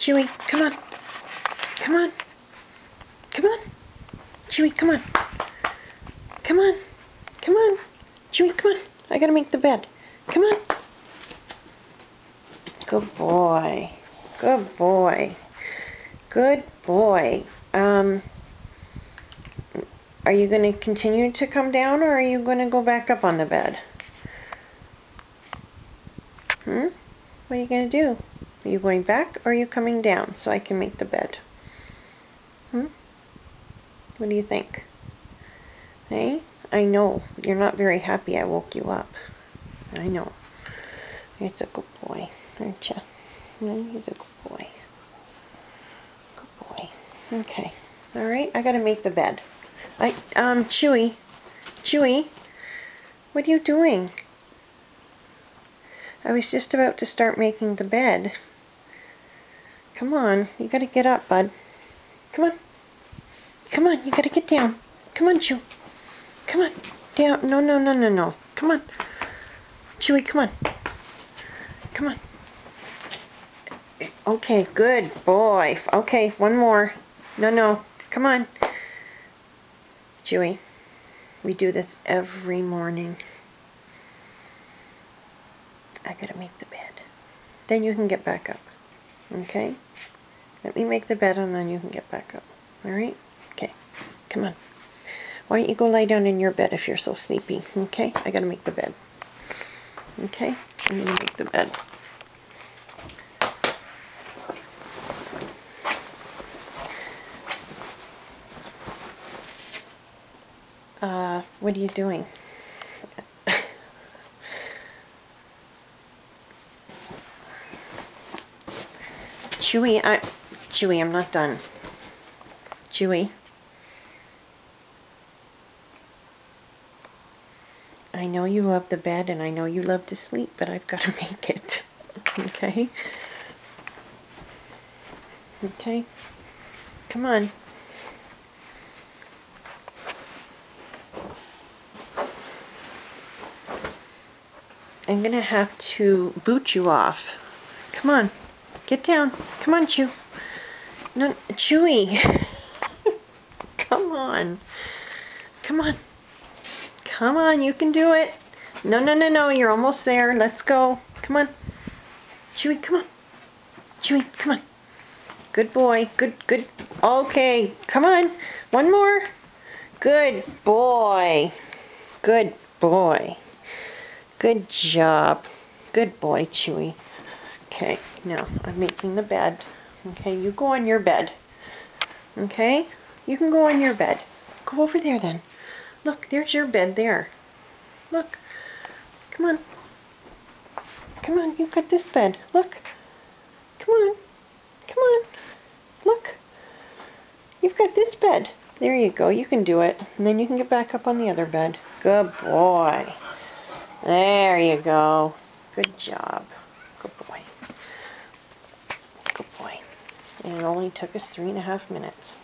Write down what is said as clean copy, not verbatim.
Chewy, come on. Come on. Come on. Chewy, come on. Come on. Come on. Chewy, come on. I gotta make the bed. Come on. Good boy. Good boy. Good boy. Are you going to continue to come down, or are you going to go back up on the bed? What are you going to do? Are you going back, or are you coming down so I can make the bed? What do you think? Hey? I know. You're not very happy I woke you up. I know. It's a good boy, aren't you? He's a good boy. Good boy. Okay. Alright, I gotta make the bed. Chewy. Chewy, what are you doing? I was just about to start making the bed. Come on, you gotta get up, bud. Come on. Come on, you gotta get down. Come on, Chew. Come on. Down. No, no, no, no, no. Come on. Chewy, come on. Come on. Okay, good boy. Okay, one more. No, no. Come on. Chewy, we do this every morning. I gotta make the bed. Then you can get back up. Okay? Let me make the bed and then you can get back up. Alright? Okay. Come on. Why don't you go lie down in your bed if you're so sleepy? Okay? I gotta make the bed. Okay? I'm gonna make the bed. What are you doing? Chewy, I'm not done. Chewy. I know you love the bed and I know you love to sleep, but I've got to make it. Okay? Okay? Come on. I'm going to have to boot you off. Come on. Get down. Come on, Chew. No, Chewy. Come on. Come on. Come on, you can do it. No, no, no, no, you're almost there. Let's go. Come on. Chewy, come on. Chewy, come on. Good boy. Good, good. Okay, come on. One more. Good boy. Good boy. Good job. Good boy, Chewy. Okay, now I'm making the bed. Okay, you go on your bed. Okay? You can go on your bed. Go over there then. Look, there's your bed there. Look. Come on. Come on, you've got this bed. Look. Come on. Come on. Look. You've got this bed. There you go. You can do it. And then you can get back up on the other bed. Good boy. There you go. Good job. Good boy. Good boy. And it only took us 3.5 minutes.